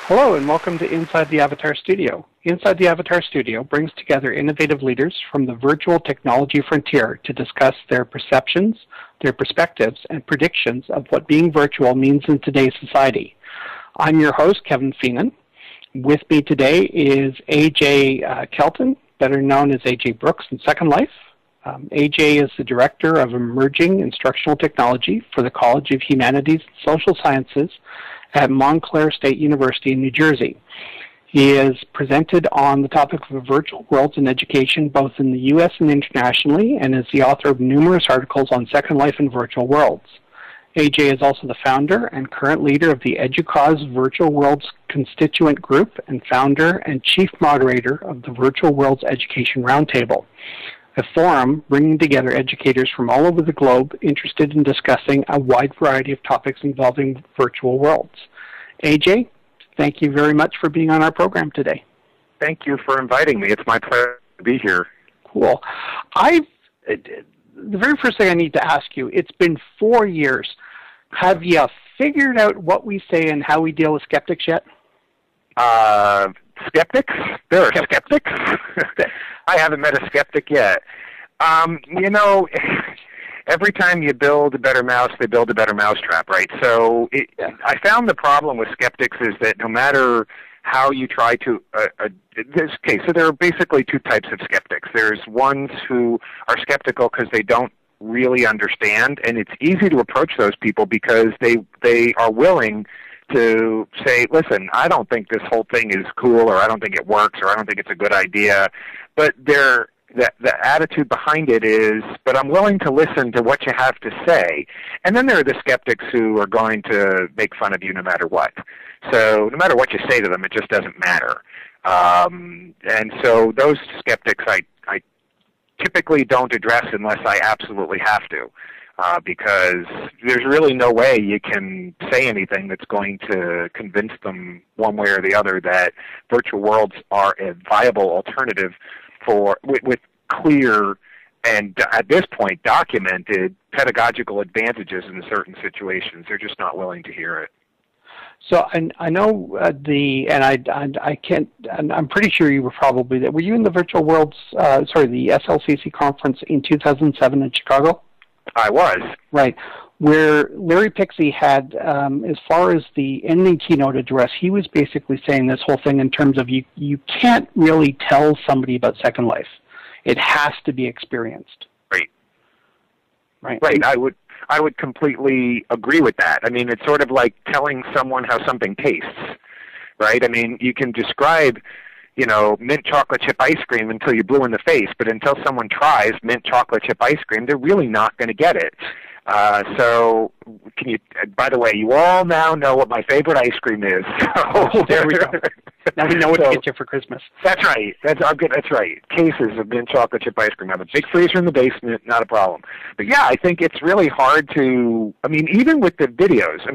Hello and welcome to Inside the Avatar Studio. Inside the Avatar Studio brings together innovative leaders from the virtual technology frontier to discuss their perceptions, their perspectives, and predictions of what being virtual means in today's society. I'm your host, Kevin Feenan. With me today is AJ Kelton, better known as AJ Brooks in Second Life. AJ is the Director of Emerging Instructional Technology for the College of Humanities and Social Sciences at Montclair State University in New Jersey. He has presented on the topic of virtual worlds in education both in the U.S. and internationally, and is the author of numerous articles on Second Life and virtual worlds. AJ is also the founder and current leader of the EDUCAUSE Virtual Worlds Constituent Group and founder and chief moderator of the Virtual Worlds Education Roundtable, a forum bringing together educators from all over the globe interested in discussing a wide variety of topics involving virtual worlds. AJ, thank you very much for being on our program today. Thank you for inviting me. It's my pleasure to be here. Cool. The very first thing I need to ask you, it's been 4 years. Have you figured out what we say and how we deal with skeptics yet? Skeptics? There are skeptics? I haven't met a skeptic yet. Every time you build a better mouse, they build a better mousetrap, right? So I found the problem with skeptics is that no matter how you try to, so there are basically two types of skeptics. There's ones who are skeptical because they don't really understand, and it's easy to approach those people because they are willing to say, listen, I don't think this whole thing is cool, or I don't think it works, or I don't think it's a good idea. But the attitude behind it is, but I'm willing to listen to what you have to say. And then there are the skeptics who are going to make fun of you no matter what. So no matter what you say to them, it just doesn't matter. And so those skeptics I typically don't address unless I absolutely have to. Because there's really no way you can say anything that's going to convince them one way or the other that virtual worlds are a viable alternative with clear and, at this point, documented pedagogical advantages in certain situations. They're just not willing to hear it. So I know I'm pretty sure you were probably there. Were you in the virtual worlds, the SLCC conference in 2007 in Chicago? I was. Right. Where Larry Pixie had, as far as the ending keynote address, he was basically saying this whole thing in terms of you can't really tell somebody about Second Life. It has to be experienced. Right. Right. Right. I would completely agree with that. I mean, it's sort of like telling someone how something tastes, right? I mean, you can describe mint chocolate chip ice cream until you're blue in the face, but until someone tries mint chocolate chip ice cream, they're really not going to get it. So, by the way, you all now know what my favorite ice cream is. So, there we go. Now we know what to get you for Christmas. That's right. That's right. Cases of mint chocolate chip ice cream. I have a big freezer in the basement, not a problem. But yeah, I think it's really hard to, even with the videos,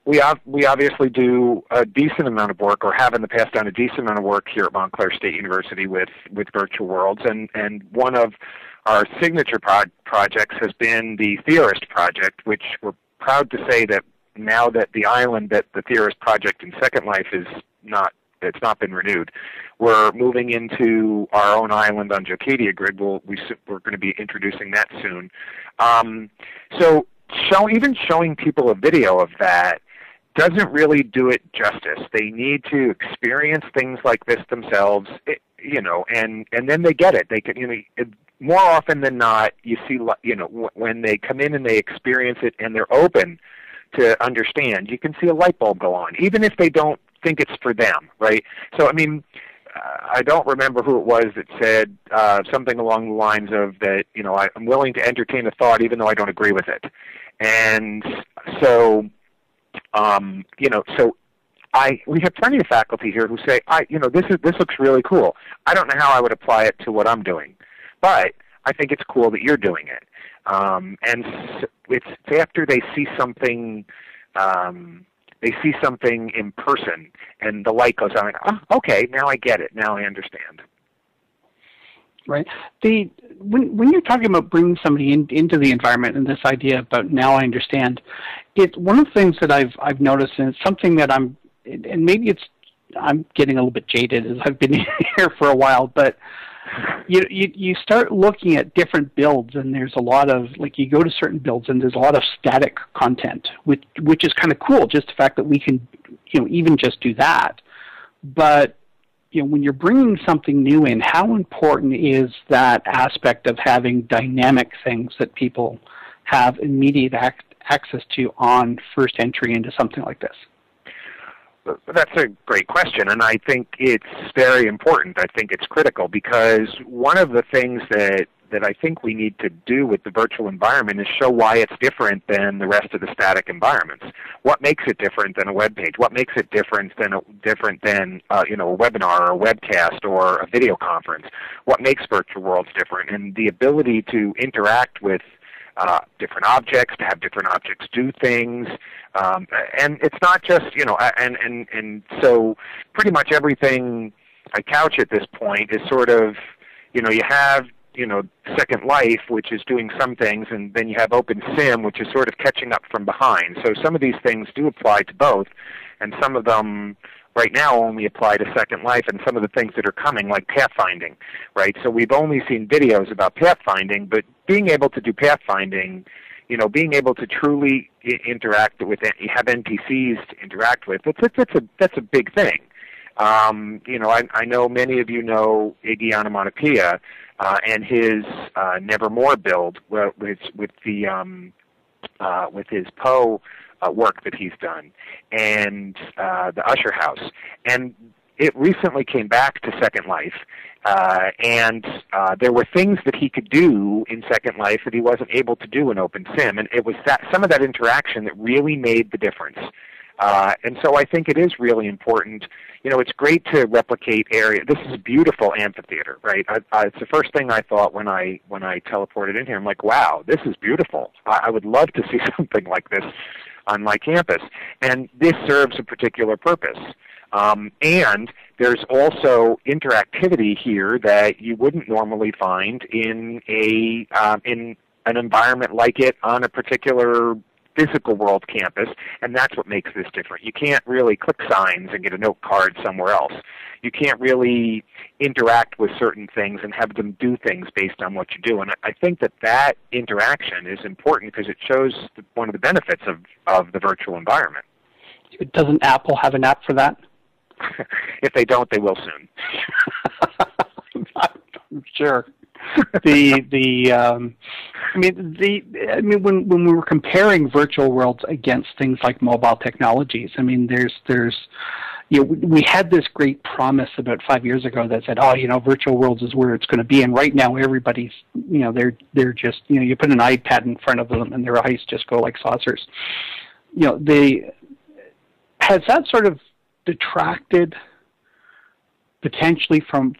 we obviously do a decent amount of work, or have in the past done a decent amount of work here at Montclair State University with virtual worlds, and one of our signature projects has been the Theorist Project, which we're proud to say that now that the island that the Theorist Project in Second Life it's not been renewed, we're moving into our own island on Jocadia Grid. We're going to be introducing that soon. So even showing people a video of that doesn't really do it justice. They need to experience things like this themselves, and then they get it. They can, more often than not, you see, when they come in and they experience it and they're open to understand, you can see a light bulb go on, even if they don't think it's for them, right? So, I don't remember who it was that said something along the lines of that, I'm willing to entertain a thought even though I don't agree with it. And so, we have plenty of faculty here who say, this looks really cool. I don't know how I would apply it to what I'm doing, but I think it's cool that you're doing it. And it's after they see something, in person, and the light goes on. Oh, okay, now I get it. Now I understand. Right. When you're talking about bringing somebody into the environment and this idea about now I understand, one of the things that I've noticed, and it's something that I'm getting a little bit jaded as I've been here for a while, but you start looking at different builds, and there's a lot of, like, you go to certain builds and there's a lot of static content, which is kind of cool, just the fact that we can, even just do that. But when you're bringing something new in, how important is that aspect of having dynamic things that people have immediate access to on first entry into something like this? That's a great question, and I think it's very important. I think it's critical, because one of the things that I think we need to do with the virtual environment is show why it's different than the rest of the static environments. What makes it different than a web page? What makes it different than a webinar or a webcast or a video conference? What makes virtual worlds different? And the ability to interact with different objects, to have different objects do things, and it's not just, and so pretty much everything I couch at this point is sort of, you have, Second Life, which is doing some things, and then you have OpenSim, which is sort of catching up from behind. So some of these things do apply to both, and some of them right now only apply to Second Life, and some of the things that are coming, like pathfinding, right? So we've only seen videos about pathfinding, but being able to do pathfinding, being able to truly interact with, have NPCs to interact with, that's a big thing. I know many of you know Iggy Onomatopoeia and his Nevermore build with his Poe work that he's done, and the Usher House. And it recently came back to Second Life, and there were things that he could do in Second Life that he wasn't able to do in OpenSim, and it was some of that interaction that really made the difference. And so I think it is really important. It's great to replicate area. This is a beautiful amphitheater, right? It's the first thing I thought when I teleported in here. I'm like, wow, this is beautiful. I would love to see something like this on my campus. And this serves a particular purpose. And there's also interactivity here that you wouldn't normally find in an environment like it on a particular physical world campus, and that's what makes this different. You can't really click signs and get a note card somewhere else. You can't really interact with certain things and have them do things based on what you do. And I think that interaction is important because it shows one of the benefits of the virtual environment. Doesn't Apple have an app for that? If they don't, they will soon. I'm sure. When we were comparing virtual worlds against things like mobile technologies, we had this great promise about 5 years ago that said, virtual worlds is where it's going to be, and right now everybody's, they're just, you put an iPad in front of them and their eyes just go like saucers. Has that sort of detracted potentially from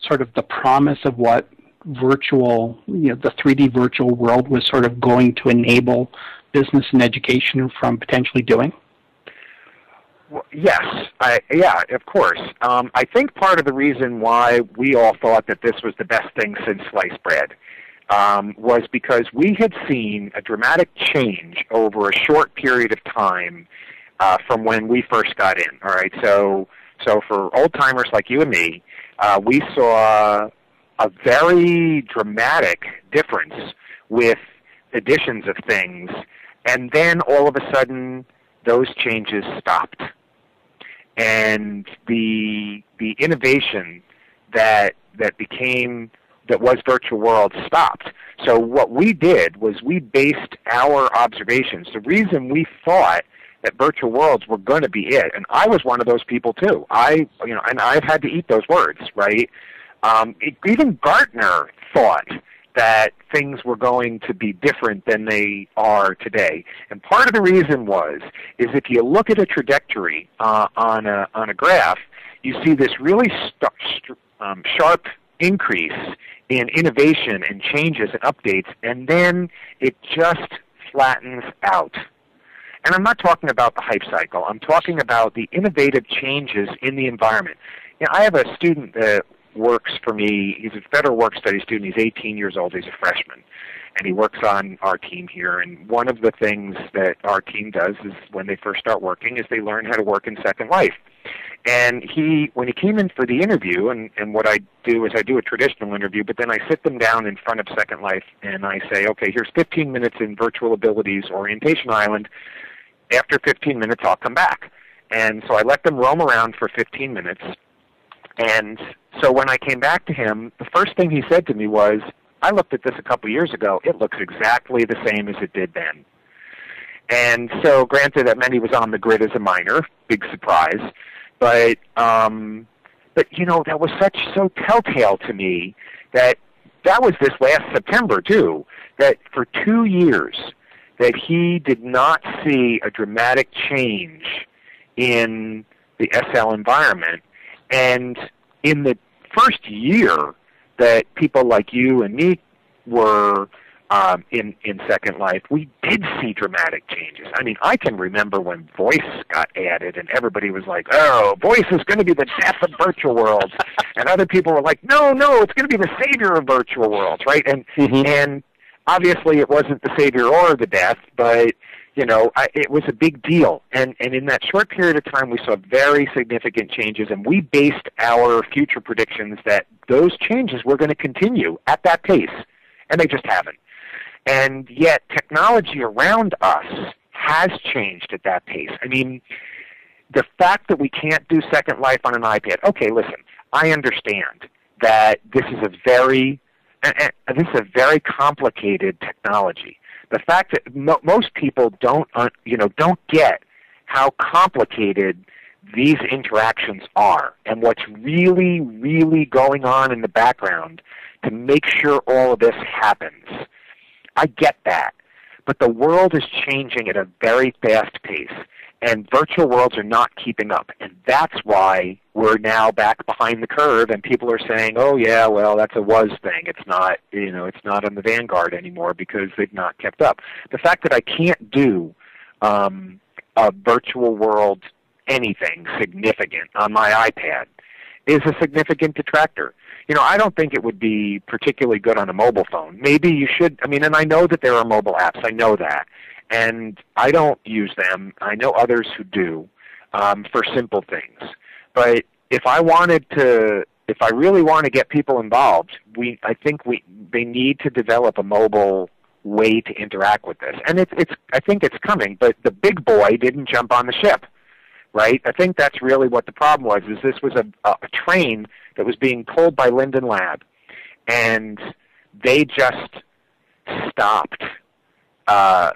sort of the promise of what virtual, the 3D virtual world was sort of going to enable business and education from potentially doing? Well, yes, of course. I think part of the reason why we all thought that this was the best thing since sliced bread was because we had seen a dramatic change over a short period of time from when we first got in. All right, so for old timers like you and me, we saw a very dramatic difference with additions of things, and then all of a sudden those changes stopped. And the innovation that was virtual worlds stopped. So what we did was we based our observations. The reason we thought that virtual worlds were going to be it, and I was one of those people too. And I've had to eat those words, right? Even Gartner thought that things were going to be different than they are today. And part of the reason is if you look at a trajectory on a graph, you see this really sharp increase in innovation and changes and updates, and then it just flattens out. And I'm not talking about the hype cycle. I'm talking about the innovative changes in the environment. I have a student works for me. He's a federal work study student. He's 18 years old. He's a freshman. And he works on our team here. And one of the things that our team does is when they first start working is they learn how to work in Second Life. And when he came in for the interview, and what I do is I do a traditional interview, but then I sit them down in front of Second Life and I say, okay, here's 15 minutes in Virtual Abilities Orientation Island. After 15 minutes, I'll come back. And so I let them roam around for 15 minutes. And so when I came back to him, the first thing he said to me was, I looked at this a couple years ago. It looks exactly the same as it did then. And so granted that meant he was on the grid as a minor, big surprise. But you know, that was so telltale to me that was this last September too, that for 2 years that he did not see a dramatic change in the SL environment. And in the first year that people like you and me were in Second Life, we did see dramatic changes. I mean, I can remember when voice got added and everybody was like, oh, voice is going to be the death of virtual worlds. And other people were like, no, it's going to be the savior of virtual worlds, right? And and obviously it wasn't the savior or the death, but you know, it was a big deal. And in that short period of time, we saw very significant changes, and we based our future predictions that those changes were going to continue at that pace, and they just haven't. And yet technology around us has changed at that pace. I mean, the fact that we can't do Second Life on an iPad, okay, listen, I understand that this is a very complicated technology. The fact that most people don't get how complicated these interactions are and what's really, really going on in the background to make sure all of this happens. I get that. But the world is changing at a very fast pace, and virtual worlds are not keeping up. And that's why we're now back behind the curve, and people are saying, oh, yeah, well, that's a was thing. It's not, it's not on the vanguard anymore because they've not kept up. The fact that I can't do a virtual world anything significant on my iPad is a significant detractor. I don't think it would be particularly good on a mobile phone. Maybe you should, and I know that there are mobile apps. I know that. And I don't use them. I know others who do for simple things. But if I really want to get people involved, I think they need to develop a mobile way to interact with this. And I think it's coming, but the big boy didn't jump on the ship, right? I think that's really what the problem was, is this was a train that was being pulled by Linden Lab, and they just stopped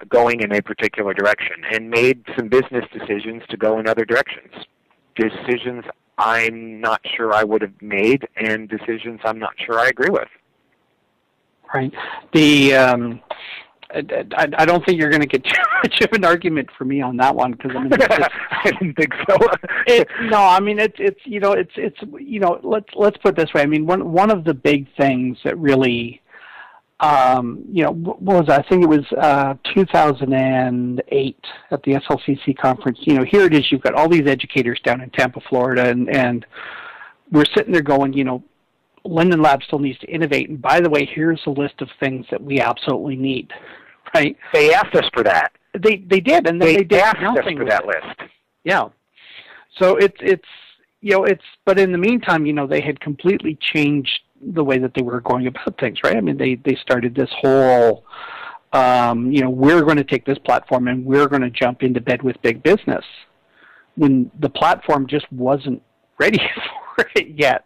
going in a particular direction and made some business decisions to go in other directions. Decisions I'm not sure I would have made, and decisions I'm not sure I agree with. Right. I don't think you're going to get too much of an argument for me on that one, because I didn't think so. Let's put it this way. I mean, one of the big things that really, what was that? I think it was 2008 at the SLCC conference. Here it is. You've got all these educators down in Tampa, Florida, and we're sitting there going, Linden Lab still needs to innovate. And by the way, here's a list of things that we absolutely need. Right? They asked us for that. They did, and they did asked us nothing for that list. Yeah. So but in the meantime, they had completely changed the way that they were going about things, right? I mean, they started this whole, we're going to take this platform and we're going to jump into bed with big business, when the platform just wasn't ready for it yet.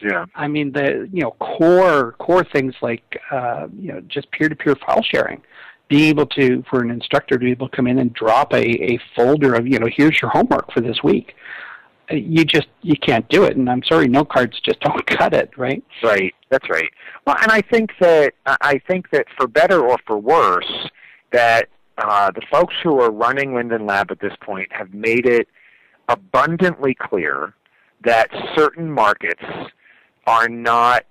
Yeah. I mean, the core things like just peer-to-peer file sharing, being able to, for an instructor to be able to come in and drop a folder of, here's your homework for this week. You can't do it, and I'm sorry, note cards just don't cut it, right? Right, that's right. Well, and I think that for better or for worse, that the folks who are running Linden Lab at this point have made it abundantly clear that certain markets are not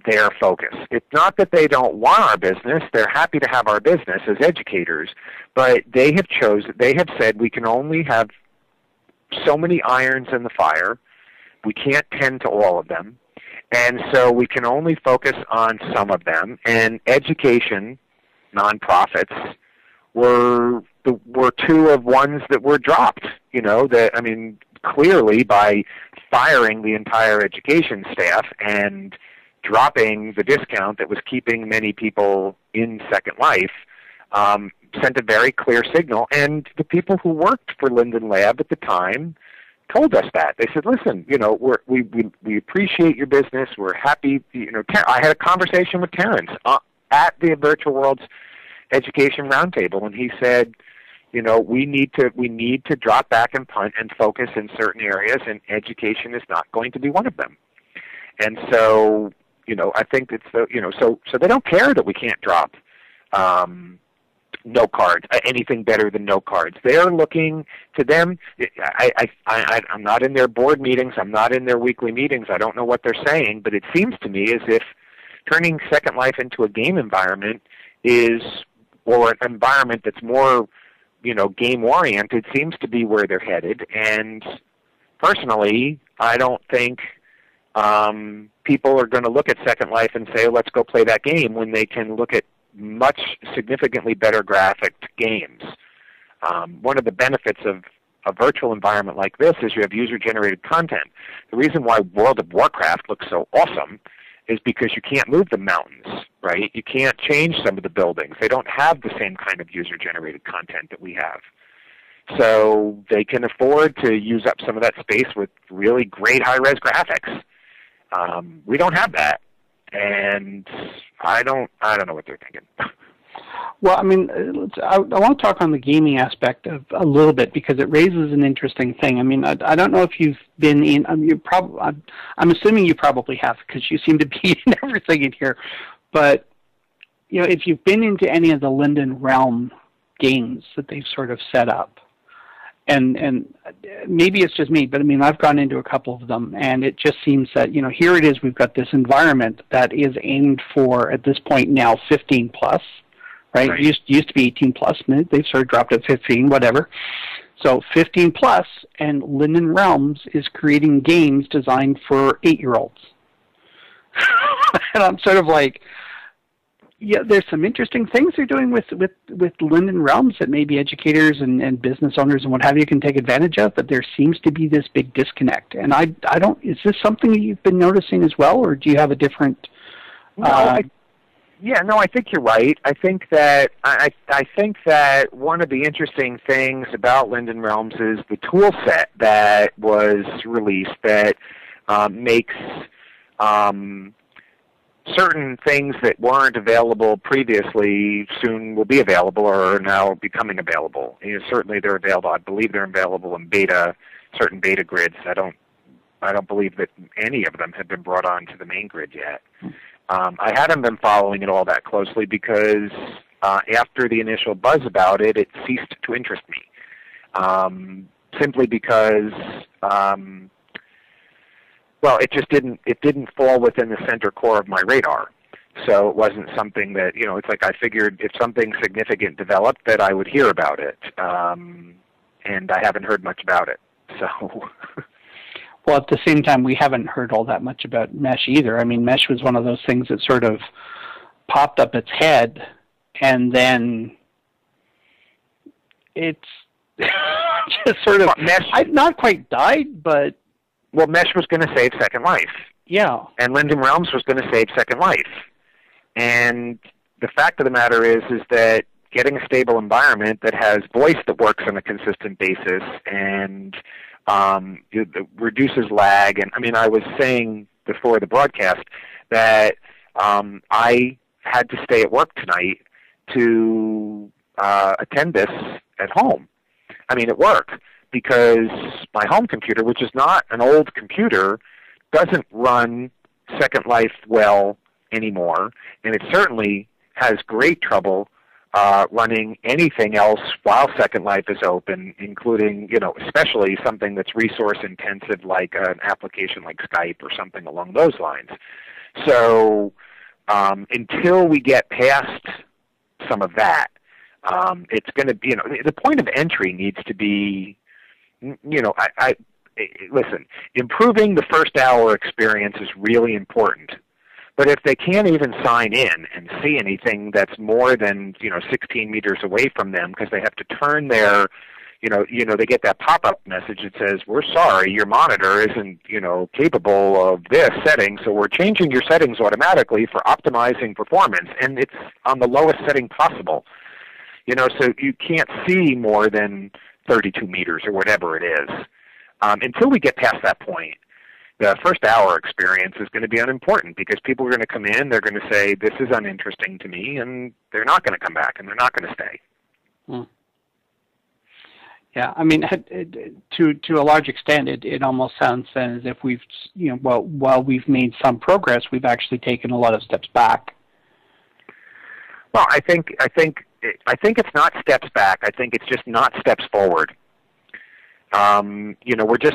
their focus. It's not that they don't want our business. They're happy to have our business as educators, but they have said we can only have so many irons in the fire. We can't tend to all of them. And so we can only focus on some of them. And education, nonprofits, were two of ones that were dropped. Clearly by firing the entire education staff and dropping the discount that was keeping many people in Second Life, sent a very clear signal. And the people who worked for Linden Lab at the time told us that. They said, listen, we appreciate your business. We're happy. I had a conversation with Terrence at the Virtual Worlds Education Roundtable, and he said, we need to drop back and punt and focus in certain areas, and education is not going to be one of them. And so, I think it's so they don't care that we can't drop no cards, anything better than no cards. They're looking to them. I'm not in their board meetings. I'm not in their weekly meetings. I don't know what they're saying, but it seems to me as if turning Second Life into a game environment or an environment that's more, game-oriented seems to be where they're headed. And personally, I don't think people are going to look at Second Life and say, let's go play that game, when they can look at much significantly better graphic games. One of the benefits of a virtual environment like this is you have user-generated content. The reason why World of Warcraft looks so awesome is because you can't move the mountains, right? You can't change some of the buildings. They don't have the same kind of user-generated content that we have. So they can afford to use up some of that space with really great high-res graphics. We don't have that, and I don't know what they're thinking. Well, I want to talk on the gaming aspect of a little bit, because it raises an interesting thing. I don't know if you've been in. I'm assuming you probably have, because you seem to be in everything in here. But if you've been into any of the Linden Realm games that they've sort of set up, and maybe it's just me, but I've gone into a couple of them, and it just seems that here it is. We've got this environment that is aimed for, at this point now, 15 plus. Right? Used to be 18 plus. They've sort of dropped it 15, whatever. So 15 plus, and Linden Realms is creating games designed for 8-year-olds. And I'm sort of like, yeah, there's some interesting things they're doing with Linden Realms that maybe educators and business owners and what have you can take advantage of, but there seems to be this big disconnect. And I don't, is this something that you've been noticing as well, or do you have a different... I think you're right. I think that one of the interesting things about Linden Realms is the tool set that was released that makes certain things that weren't available previously soon will be available, or are now becoming available. Certainly they're available. I believe they're available in beta, certain beta grids. I don't believe that any of them have been brought on to the main grid yet. I hadn't been following it all that closely because after the initial buzz about it, it ceased to interest me. Simply because, it just didn't fall within the center core of my radar. So it wasn't something that, it's like I figured if something significant developed that I would hear about it. And I haven't heard much about it. So... Well, at the same time, we haven't heard all that much about Mesh either. Mesh was one of those things that sort of popped up its head, and then it's just sort of not quite died, but... Well, Mesh was going to save Second Life. Yeah. And Linden Realms was going to save Second Life. And the fact of the matter is that getting a stable environment that has voice that works on a consistent basis and... it reduces lag, and I was saying before the broadcast that I had to stay at work tonight to attend this at home. At work, because my home computer, which is not an old computer, doesn't run Second Life well anymore, and it certainly has great trouble running anything else while Second Life is open, including, especially something that's resource intensive like an application like Skype or something along those lines. So until we get past some of that, it's going to be, the point of entry needs to be, listen, improving the first hour experience is really important. But if they can't even sign in and see anything that's more than 16 meters away from them because they have to turn their, they get that pop-up message that says, "We're sorry, your monitor isn't capable of this setting, so we're changing your settings automatically for optimizing performance, and it's on the lowest setting possible." So you can't see more than 32 meters or whatever it is. Until we get past that point, the first hour experience is going to be unimportant because people are going to come in, they're going to say, "This is uninteresting to me," and they're not going to come back and they're not going to stay. Yeah, I mean, to a large extent, it almost sounds then as if we've, while we've made some progress, we've actually taken a lot of steps back. Well, I think it's not steps back. I think it's just not steps forward.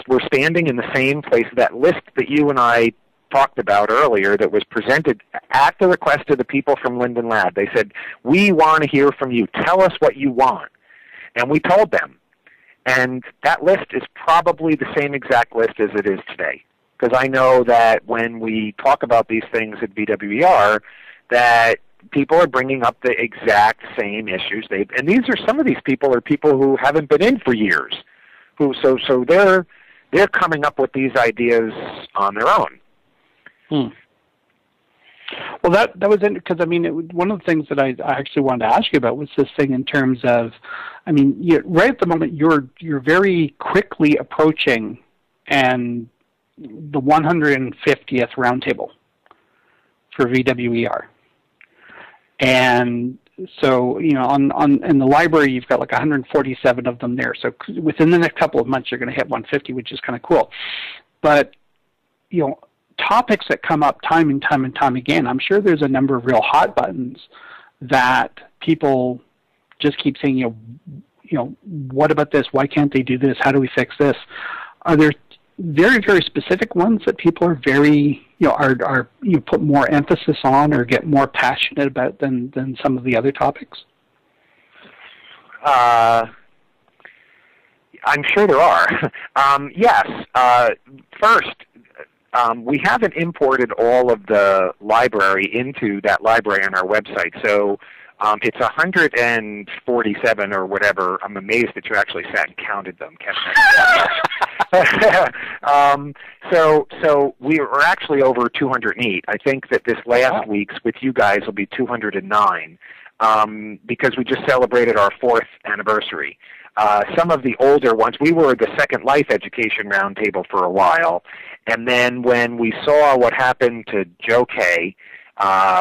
We're standing in the same place. That list that you and I talked about earlier that was presented at the request of the people from Linden Lab. They said, "We want to hear from you. Tell us what you want." And we told them. And that list is probably the same exact list as it is today. Because I know that when we talk about these things at VWER, that people are bringing up the exact same issues. And some of these people are people who haven't been in for years. So they're coming up with these ideas on their own. Well, that was it, because one of the things that I actually wanted to ask you about was this thing in terms of, right at the moment you're very quickly approaching the 150th roundtable for VWER, and so in the library you've got like 147 of them there. So within the next couple of months you're going to hit 150, which is kind of cool. But topics that come up time and time again, I'm sure there's a number of real hot buttons that people just keep saying, what about this? Why can't they do this? How do we fix this? Are there very, very specific ones that people are very, put more emphasis on or get more passionate about than some of the other topics? I'm sure there are. Yes. First, we haven't imported all of the library into that library on our website. So it's 147 or whatever. I'm amazed that you actually sat and counted them. So we were actually over 208. I think that this last week's with you guys will be 209 because we just celebrated our 4th anniversary. Some of the older ones, we were the Second Life Education Roundtable for a while, and then when we saw what happened to Jo Kay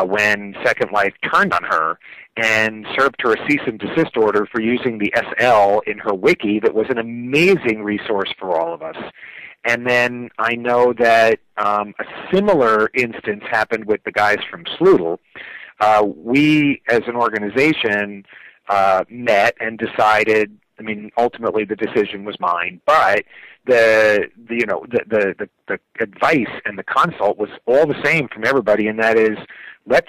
when Second Life turned on her and served her a cease and desist order for using the SL in her wiki that was an amazing resource for all of us. And then I know that a similar instance happened with the guys from Sloodle. We, as an organization, met and decided. Ultimately the decision was mine, but the advice and the consult was all the same from everybody, and that is,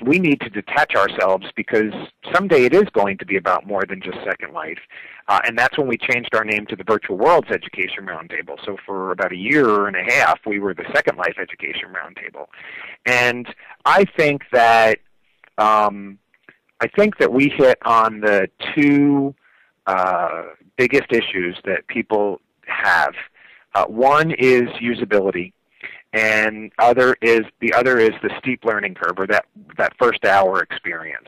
we need to detach ourselves because someday it is going to be about more than just Second Life. And that's when we changed our name to the Virtual Worlds Education Roundtable. So for about a year and a half, we were the Second Life Education Roundtable. And I think that we hit on the two biggest issues that people have. One is usability, and the other is the steep learning curve, or that first hour experience.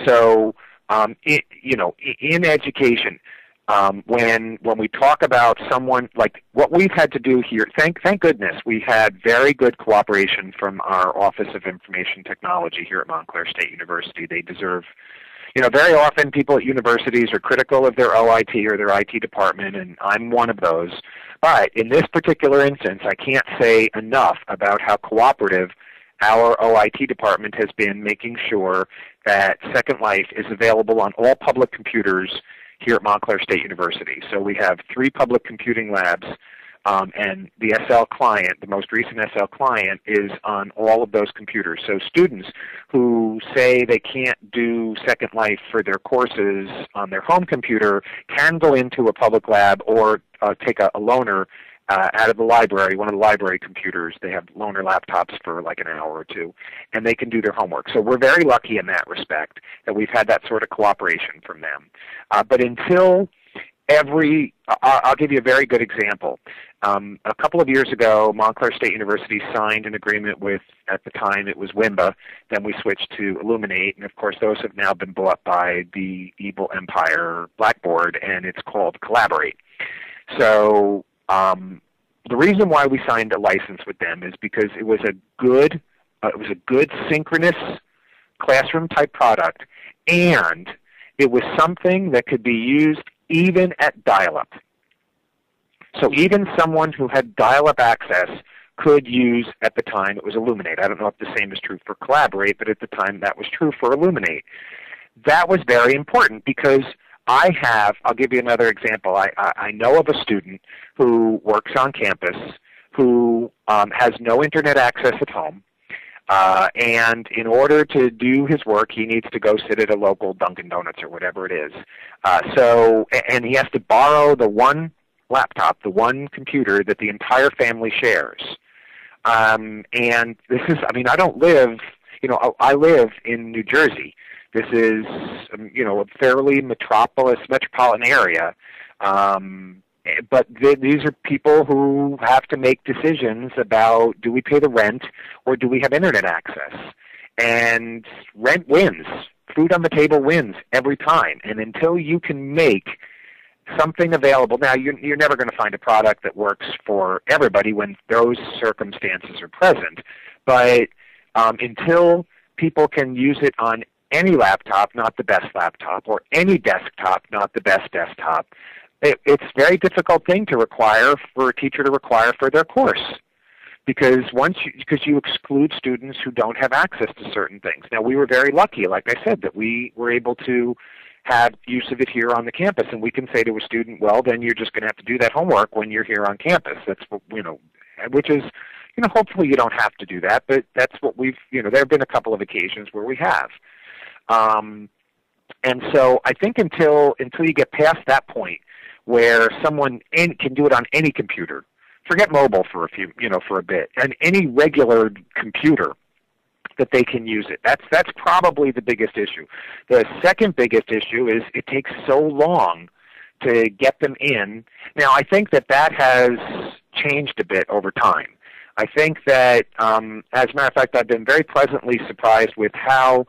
So, in education, when we talk about someone like what we've had to do here, thank goodness we had very good cooperation from our Office of Information Technology here at Montclair State University. They deserve. Very often people at universities are critical of their OIT or their IT department, and I'm one of those. But in this particular instance, I can't say enough about how cooperative our OIT department has been making sure that Second Life is available on all public computers here at Montclair State University. So we have 3 public computing labs, and the SL client, the most recent SL client, is on all of those computers. So students who say they can't do Second Life for their courses on their home computer can go into a public lab or take a loaner out of the library, one of the library computers. They have loaner laptops for like an hour or two, and they can do their homework. So we're very lucky in that respect that we've had that sort of cooperation from them. But until I'll give you a very good example. A couple of years ago, Montclair State University signed an agreement with, at the time it was WIMBA, then we switched to Illuminate, and of course those have now been bought by the evil empire Blackboard, and it's called Collaborate. So the reason why we signed a license with them is because it was a good synchronous classroom type product, and it was something that could be used even at dial-up. So even someone who had dial-up access could use, at the time, it was Illuminate. I don't know if the same is true for Collaborate, but at the time that was true for Illuminate. That was very important because I'll give you another example. I know of a student who works on campus who has no internet access at home. And in order to do his work, he needs to go sit at a local Dunkin' Donuts or whatever it is. And he has to borrow the one laptop, the one computer that the entire family shares. And this is, I don't live, I live in New Jersey. This is, a fairly metropolitan area. But these are people who have to make decisions about, do we pay the rent or do we have internet access? And rent wins. Food on the table wins every time. And until you can make something available, now you're never going to find a product that works for everybody when those circumstances are present. But until people can use it on any laptop, not the best laptop, or any desktop, not the best desktop, it's a very difficult thing to require for a teacher to require for their course, because you exclude students who don't have access to certain things. Now, we were very lucky, like I said, that we were able to have use of it here on the campus, and we can say to a student, well, then you're just going to have to do that homework when you're here on campus. That's what, which is, hopefully you don't have to do that, but that's what we've, there have been a couple of occasions where we have. And so I think until you get past that point, where someone can do it on any computer. Forget mobile for a bit, and any regular computer that they can use it. That's probably the biggest issue. The second biggest issue is it takes so long to get them in. Now, I think that has changed a bit over time. I think that, as a matter of fact, I've been very pleasantly surprised with how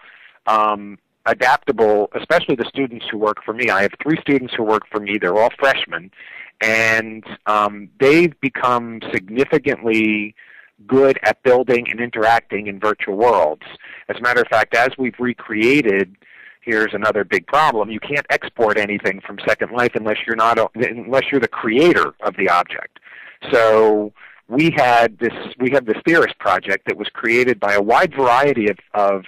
adaptable, especially the students who work for me. I have 3 students who work for me. They're all freshmen, and they've become significantly good at building and interacting in virtual worlds. As a matter of fact, as we've recreated, here's another big problem: you can't export anything from Second Life unless you're the creator of the object. So we have this Theorist project that was created by a wide variety of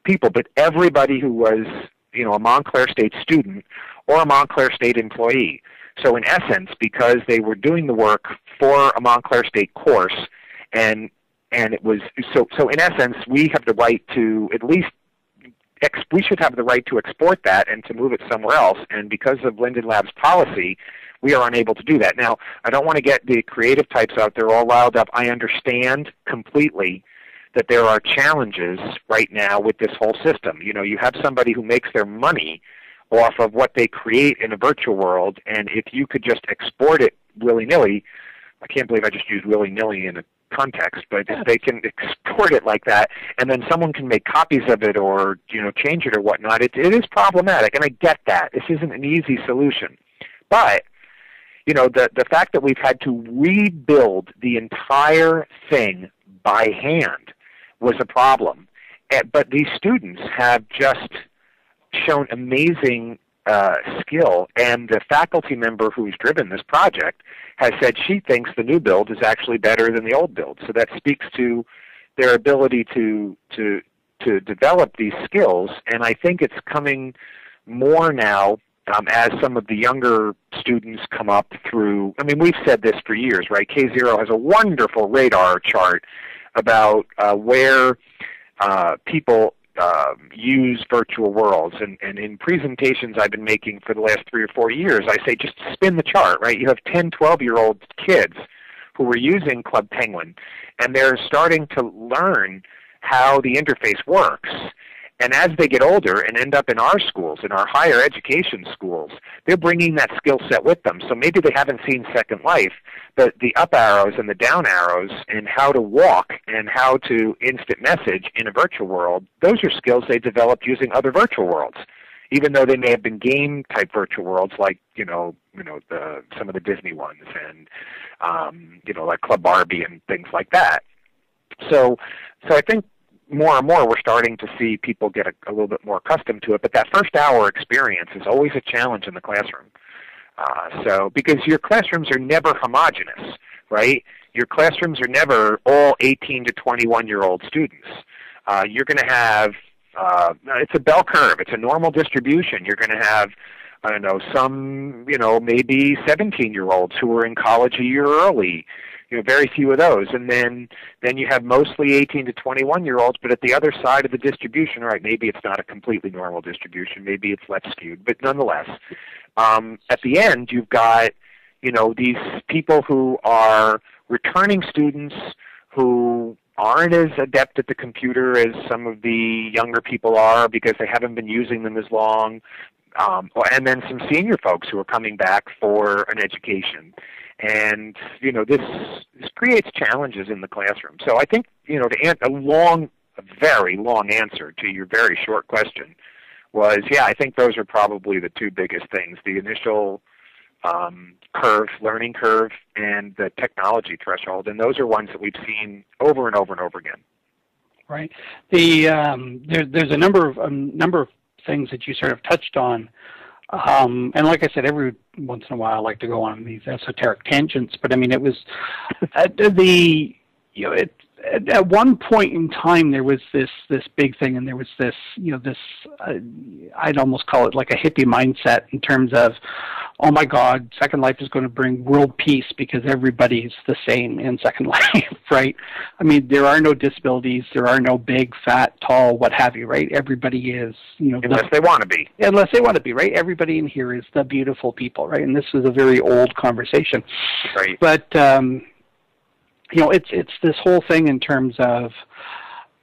people, but everybody who was, a Montclair State student or a Montclair State employee. So in essence, because they were doing the work for a Montclair State course, and it was so in essence, we have the right to we should have the right to export that and to move it somewhere else. And because of Linden Lab's policy, we are unable to do that. Now, I don't want to get the creative types out there all riled up. I understand completely that there are challenges right now with this whole system. You have somebody who makes their money off of what they create in a virtual world, and if you could just export it willy-nilly, I can't believe I just used willy-nilly in a context, but if they can export it like that, and then someone can make copies of it or change it or whatnot, it is problematic, and I get that. This isn't an easy solution. But the fact that we've had to rebuild the entire thing by hand was a problem. But these students have just shown amazing skill, and the faculty member who's driven this project has said she thinks the new build is actually better than the old build. So that speaks to their ability to develop these skills, and I think it's coming more now as some of the younger students come up through. We've said this for years, right? K0 has a wonderful radar chart about where people use virtual worlds. And in presentations I've been making for the last 3 or 4 years, I say just spin the chart, right? You have 10, 12-year-old kids who were using Club Penguin, and they're starting to learn how the interface works. And as they get older and end up in our schools, in our higher education schools, they're bringing that skill set with them. So maybe they haven't seen Second Life, but the up arrows and the down arrows and how to walk and how to instant message in a virtual world, those are skills they developed using other virtual worlds, even though they may have been game-type virtual worlds like, some of the Disney ones and, like Club Barbie and things like that. So I think more and more we're starting to see people get a little bit more accustomed to it, but that first hour experience is always a challenge in the classroom. Because your classrooms are never homogeneous, right? Your classrooms are never all 18 to 21-year-old students. You're going to have, it's a bell curve. It's a normal distribution. You're going to have, some, maybe 17-year-olds who are in college a year early. Very few of those. And then you have mostly 18 to 21-year-olds, but at the other side of the distribution, right, maybe it's not a completely normal distribution, maybe it's less skewed, but nonetheless, at the end you've got, these people who are returning students who aren't as adept at the computer as some of the younger people are because they haven't been using them as long, and then some senior folks who are coming back for an education. And, this creates challenges in the classroom. So I think, a very long answer to your very short question was, I think those are probably the two biggest things, the initial learning curve, and the technology threshold. And those are ones that we've seen over and over and over again. Right. There's a number of things that you sort of touched on. And like I said, every once in a while I like to go on these esoteric tangents, but I mean, it was at one point in time there was this big thing, and there was this, I'd almost call it like a hippie mindset in terms of, oh my God, Second Life is going to bring world peace because everybody's the same in Second Life, right? I mean, there are no disabilities, there are no big, fat, tall, what have you, right? Everybody is, unless they want to be. Unless they want to be, right? Everybody in here is the beautiful people, right? And this is a very old conversation. Right. But, it's this whole thing in terms of,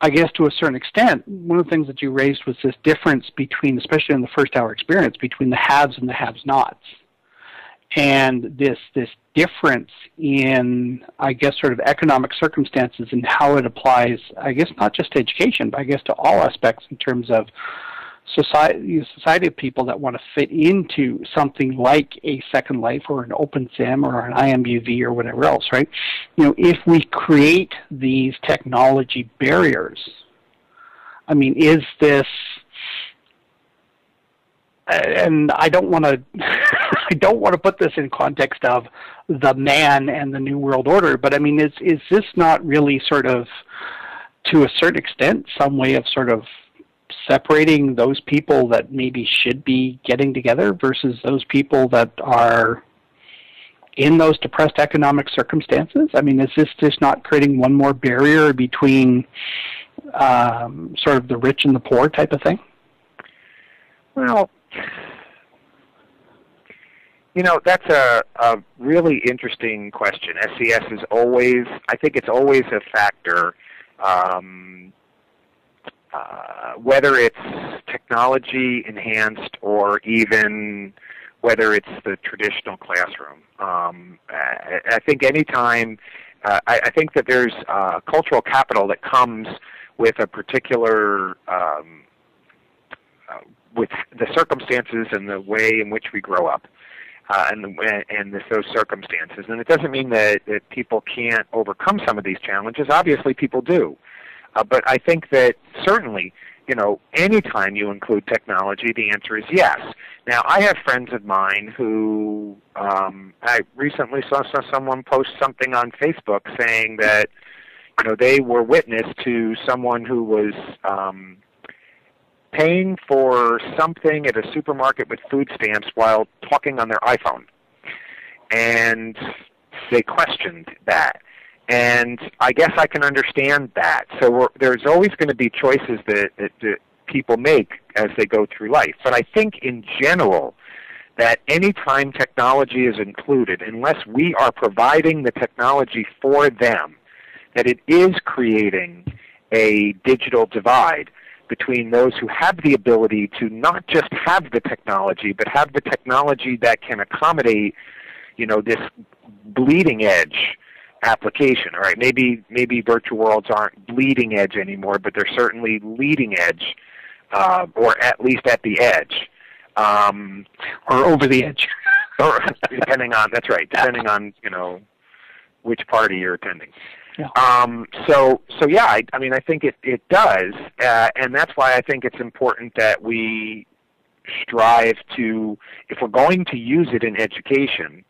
I guess to a certain extent, one of the things that you raised was this difference between, especially in the first hour experience, between the haves and the have-nots. And this difference in, I guess, sort of economic circumstances and how it applies, I guess, not just to education, but I guess to all aspects in terms of society of people that want to fit into something like a Second Life or an OpenSim or an IMUV or whatever else, right? If we create these technology barriers, I mean, is this, and I don't want to I don't want to put this in context of the man and the New World Order, but I mean, is this not really sort of, to a certain extent, some way of sort of separating those people that maybe should be getting together versus those people that are in those depressed economic circumstances? I mean, is this just not creating one more barrier between sort of the rich and the poor type of thing? Well, that's a really interesting question. SES is always, I think it's always a factor, whether it's technology enhanced or even whether it's the traditional classroom. I think anytime, I think that there's cultural capital that comes with a particular, with the circumstances and the way in which we grow up. And those circumstances. And it doesn't mean that people can't overcome some of these challenges. Obviously people do. But I think that certainly, anytime you include technology, the answer is yes. Now, I have friends of mine who, I recently saw someone post something on Facebook saying that, they were witness to someone who was paying for something at a supermarket with food stamps while talking on their iPhone. And they questioned that. And I guess I can understand that. So there's always going to be choices that people make as they go through life. But I think in general that anytime technology is included, unless we are providing the technology for them, that it is creating a digital divide between those who have the ability to not just have the technology, but have the technology that can accommodate, this bleeding edge application. All right, maybe virtual worlds aren't bleeding edge anymore, but they're certainly leading edge, or at least at the edge, or over the edge. Or depending on which party you're attending. Yeah. So yeah, I think it does, and that's why I think it's important that we strive to, if we're going to use it in education,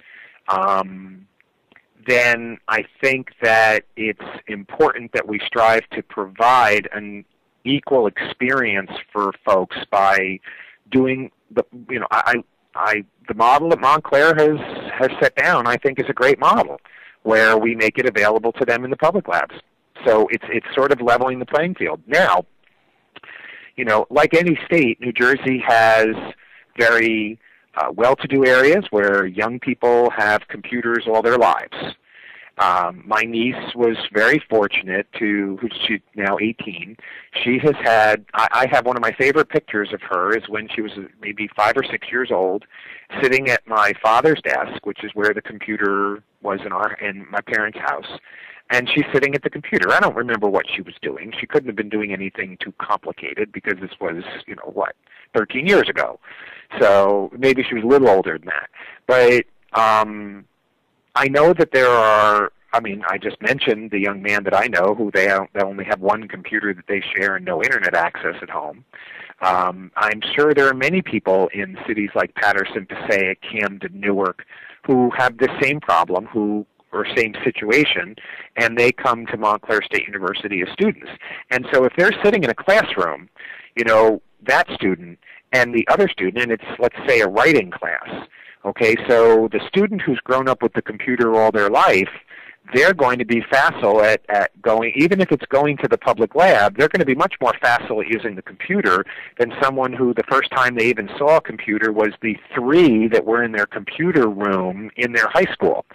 then I think that it's important that we strive to provide an equal experience for folks by doing the model that Montclair has set down. I think is a great model, where we make it available to them in the public labs. So it's sort of leveling the playing field. Now, like any state, New Jersey has very well-to-do areas where young people have computers all their lives. My niece was very fortunate she's now 18. She has had, I have one of my favorite pictures of her is when she was maybe 5 or 6 years old, sitting at my father's desk, which is where the computer was in my parents' house, and she's sitting at the computer. I don't remember what she was doing. She couldn't have been doing anything too complicated because this was, 13 years ago. So maybe she was a little older than that. But I know that there are, I just mentioned the young man that I know who they only have one computer that they share and no internet access at home. I'm sure there are many people in cities like Patterson, Passaic, Camden, Newark who have the same problem, or same situation, and they come to Montclair State University as students. And so if they're sitting in a classroom, that student and the other student, and it's, let's say, a writing class, okay, so the student who's grown up with the computer all their life, they're going to be facile at going, even if it's going to the public lab, they're going to be much more facile at using the computer than someone who the first time they even saw a computer was the 3 that were in their computer room in their high school.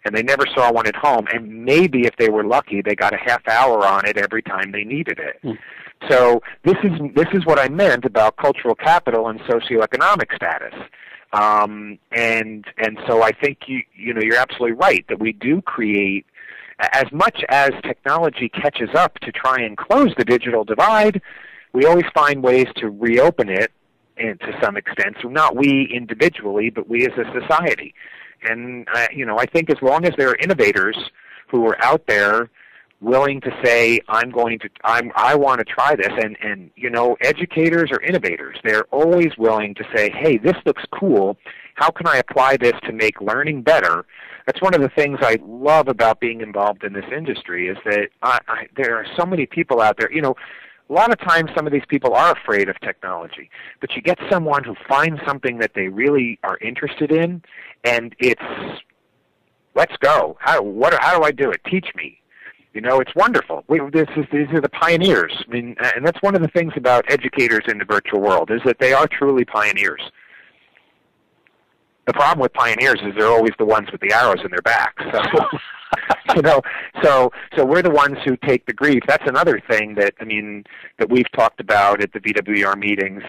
And they never saw one at home, and maybe if they were lucky, they got a half hour on it every time they needed it. Mm. So this is what I meant about cultural capital and socioeconomic status. And so I think you're absolutely right that we do create, as much as technology catches up to try and close the digital divide, we always find ways to reopen it, and to some extent, so not we individually, but we as a society. And I think as long as there are innovators who are out there willing to say, I want to try this, and educators or innovators, they're always willing to say, hey, this looks cool. How can I apply this to make learning better? That's one of the things I love about being involved in this industry, is that there are so many people out there. A lot of times some of these people are afraid of technology, but you get someone who finds something that they really are interested in, and it's, let's go. How do I do it? Teach me. It's wonderful. These are the pioneers. And that's one of the things about educators in the virtual world, is that they are truly pioneers. The problem with pioneers is they're always the ones with the arrows in their back. So, so we're the ones who take the grief. That's another thing that we've talked about at the VWR meetings.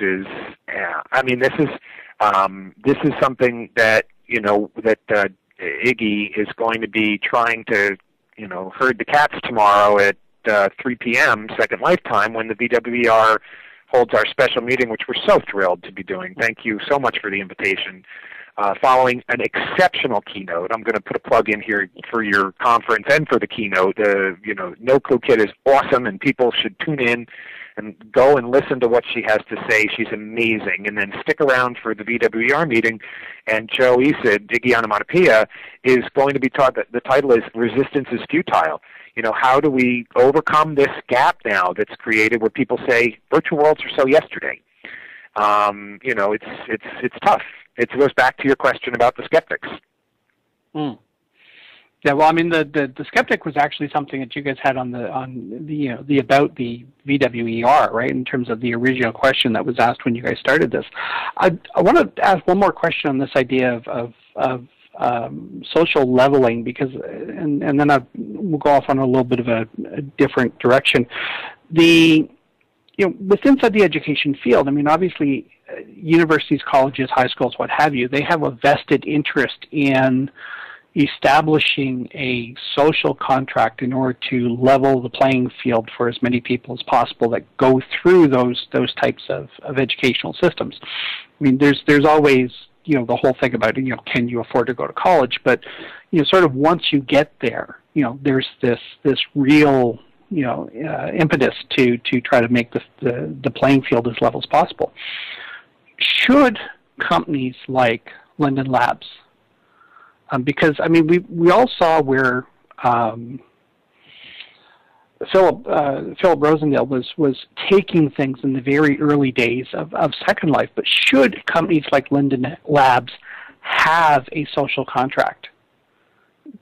This is something that that Iggy is going to be trying to herd the cats tomorrow at 3 p.m. Second Lifetime, when the VWR holds our special meeting, which we're so thrilled to be doing. Thank you so much for the invitation. Following an exceptional keynote. I'm going to put a plug in here for your conference and for the keynote. No Clue Kid is awesome, and people should tune in and go and listen to what she has to say. She's amazing. And then stick around for the VWR meeting, and Joe Isid, Iggy Onomatopoeia, is going to be taught. The title is Resistance is Futile. How do we overcome this gap now that's created where people say virtual worlds are so yesterday? It's tough. It goes back to your question about the skeptics. Mm. Yeah, well, I mean, the skeptic was actually something that you guys had on the about the VWER, right? In terms of the original question that was asked when you guys started this. I want to ask one more question on this idea of social leveling, because and then we'll go off on a little bit of a different direction. Inside the education field, I mean, obviously, universities, colleges, high schools, what have you, they have a vested interest in establishing a social contract in order to level the playing field for as many people as possible that go through those types of educational systems. I mean, there's always the whole thing about can you afford to go to college, but sort of once you get there, there's this real impetus to try to make the playing field as level as possible. Should companies like Linden Labs, because I mean we all saw where Philip Rosendale was taking things in the very early days of Second Life, but should companies like Linden Labs have a social contract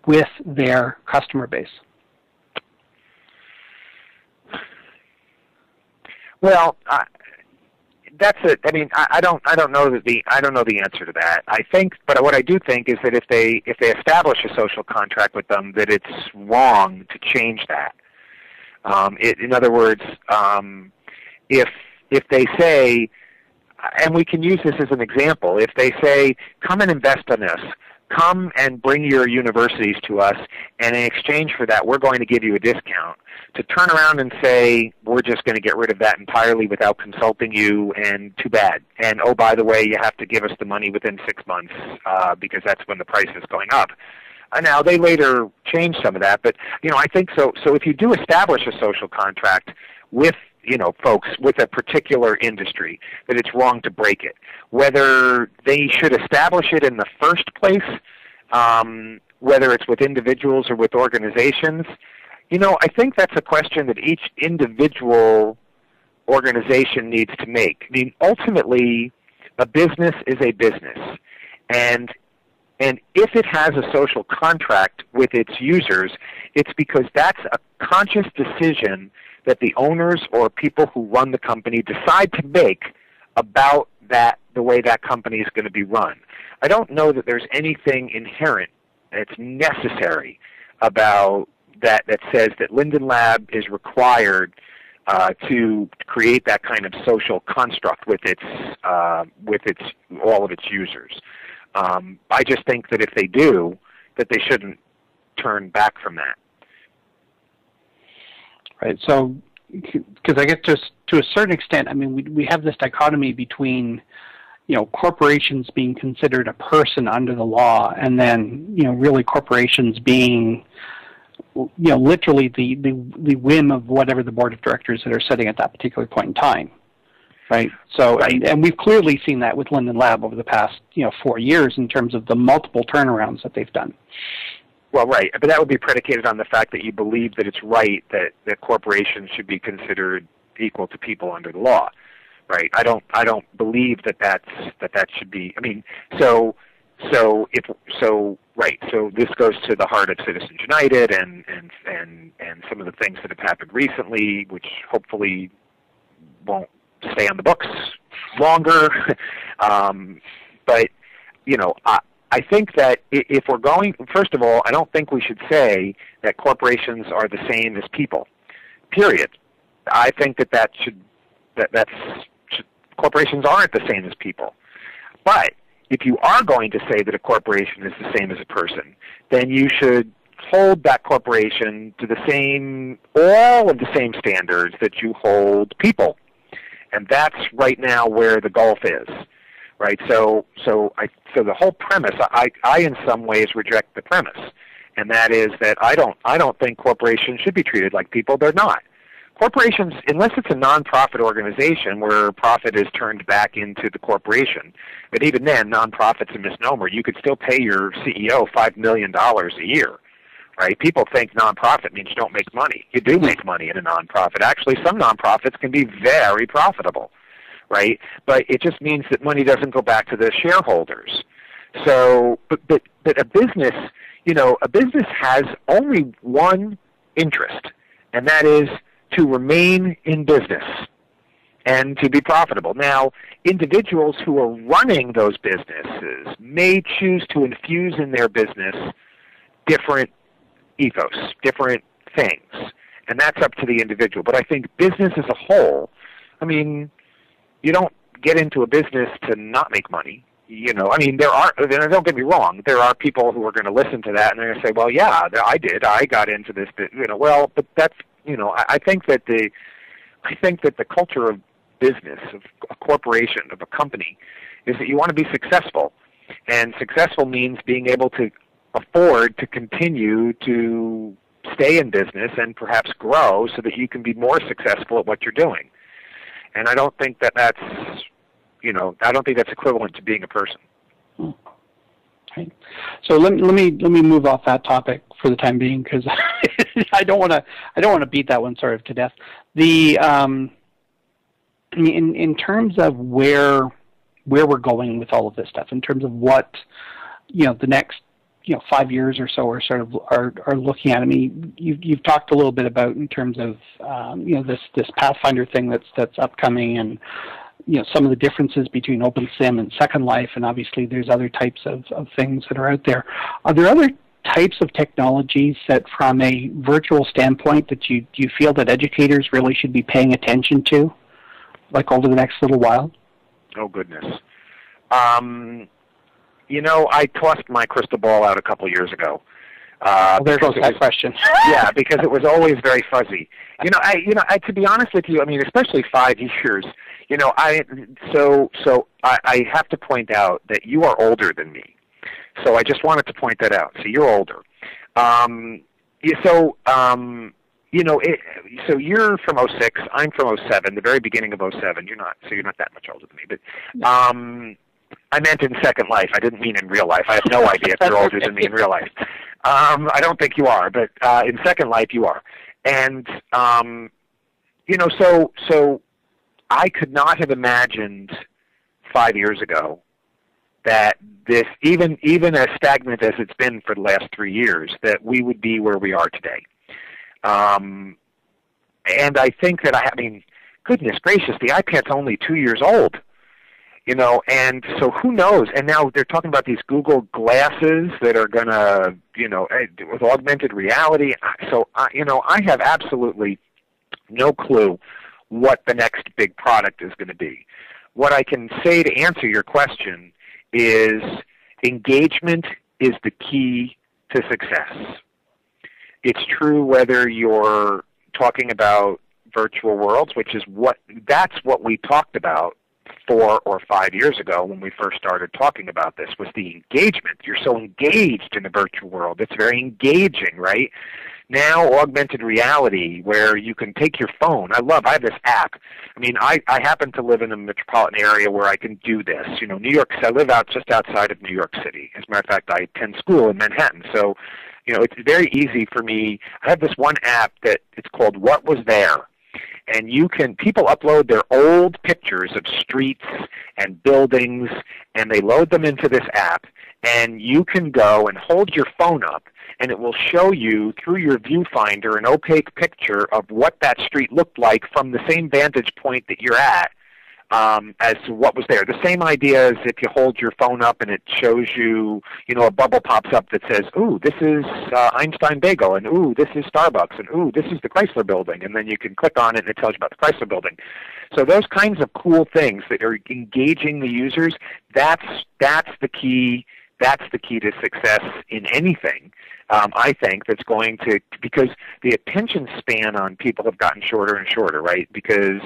with their customer base? Well, that's it. I mean, I don't know the answer to that. I think, but what I do think is that if they establish a social contract with them, that it's wrong to change that. In other words, if they say, and we can use this as an example, if they say, come and invest in this, come and bring your universities to us, and in exchange for that, we're going to give you a discount, to turn around and say, we're just going to get rid of that entirely without consulting you, and too bad. And, oh, by the way, you have to give us the money within 6 months because that's when the price is going up. Now, they later changed some of that, but, I think so. So if you do establish a social contract with folks with a particular industry, that it's wrong to break it. Whether they should establish it in the first place, whether it's with individuals or with organizations, I think that's a question that each individual organization needs to make. I mean, ultimately, a business is a business, and if it has a social contract with its users, it's because that's a conscious decision that the owners or people who run the company decide to make about the way that company is going to be run. I don't know that there's anything inherent that's necessary about that says that Linden Lab is required to create that kind of social construct with all of its users. I just think that if they do, that they shouldn't turn back from that. Right. So, because I guess just to a certain extent, I mean, we have this dichotomy between, corporations being considered a person under the law, and then, really corporations being, literally the whim of whatever the board of directors that are sitting at that particular point in time. Right. So, right. And we've clearly seen that with Linden Lab over the past, 4 years in terms of the multiple turnarounds that they've done. Well, right, but that would be predicated on the fact that you believe that it's right that corporations should be considered equal to people under the law, right? I don't believe that should be. I mean, so right. So this goes to the heart of Citizens United and some of the things that have happened recently, which hopefully won't stay on the books longer. But I think that if we're going, first of all, I don't think we should say that corporations are the same as people, period. I think that corporations aren't the same as people. But if you are going to say that a corporation is the same as a person, then you should hold that corporation to all of the same standards that you hold people. And that's right now where the gulf is. Right, so the whole premise, I in some ways reject the premise, and that is that I don't think corporations should be treated like people. They're not. Corporations, unless it's a nonprofit organization where profit is turned back into the corporation, but even then, nonprofit's a misnomer. You could still pay your CEO $5 million a year. Right? People think nonprofit means you don't make money. You do make money in a nonprofit. Actually, some nonprofits can be very profitable. Right, but it just means that money doesn't go back to the shareholders. So, but a business, a business has only one interest, and that is to remain in business and to be profitable. Now, individuals who are running those businesses may choose to infuse in their business different ethos, different things, and that's up to the individual. But I think business as a whole, I mean, you don't get into a business to not make money. I mean, don't get me wrong, there are people who are going to listen to that and they're going to say, well, yeah, I got into this, well, but that's, I think that the culture of business, of a corporation, of a company, is that you want to be successful. And successful means being able to afford to continue to stay in business and perhaps grow so that you can be more successful at what you're doing. And I don't think that's equivalent to being a person. Okay. So let me move off that topic for the time being, because I don't want to beat that one sort of to death. In terms of where we're going with all of this stuff, in terms of what the next 5 years or so are looking at. I mean, you've talked a little bit about in terms of this Pathfinder thing that's upcoming, and some of the differences between OpenSim and Second Life, and obviously there's other types of things that are out there. Are there other types of technologies that, from a virtual standpoint, that you feel that educators really should be paying attention to, like over the next little while? Oh, goodness. I tossed my crystal ball out a couple of years ago. There goes that question. Yeah, because it was always very fuzzy. To be honest with you, I mean, especially 5 years. I have to point out that you are older than me. So I just wanted to point that out. So you're older. So you're from 06. I'm from 07. The very beginning of 07. You're not that much older than me. But I meant in Second Life. I didn't mean in real life. I have no idea if you're older than me in real life. I don't think you are, but in Second Life you are. And so I could not have imagined 5 years ago that this, even as stagnant as it's been for the last 3 years, that we would be where we are today. And I think that goodness gracious, the iPad's only 2 years old. And so who knows? And now they're talking about these Google glasses that are going to, with augmented reality. So, I have absolutely no clue what the next big product is going to be. What I can say to answer your question is engagement is the key to success. It's true whether you're talking about virtual worlds, that's what we talked about 4 or 5 years ago when we first started talking about this, was the engagement. You're so engaged in the virtual world. It's very engaging, right? Now augmented reality, where you can take your phone. I have this app. I mean, I happen to live in a metropolitan area where I can do this. New York, I live just outside of New York City. As a matter of fact, I attend school in Manhattan. So, it's very easy for me. I have this one app that it's called What Was There? And people upload their old pictures of streets and buildings, and they load them into this app, and you can go and hold your phone up, and it will show you through your viewfinder an opaque picture of what that street looked like from the same vantage point that you're at, as to what was there. The same idea as if you hold your phone up and it shows you, a bubble pops up that says, ooh, this is Einstein Bagel, and ooh, this is Starbucks, and ooh, this is the Chrysler Building, and then you can click on it and it tells you about the Chrysler Building. So those kinds of cool things that are engaging the users, that's the key. That's the key to success in anything, I think, that's going to, because the attention span on people have gotten shorter and shorter, right? Because,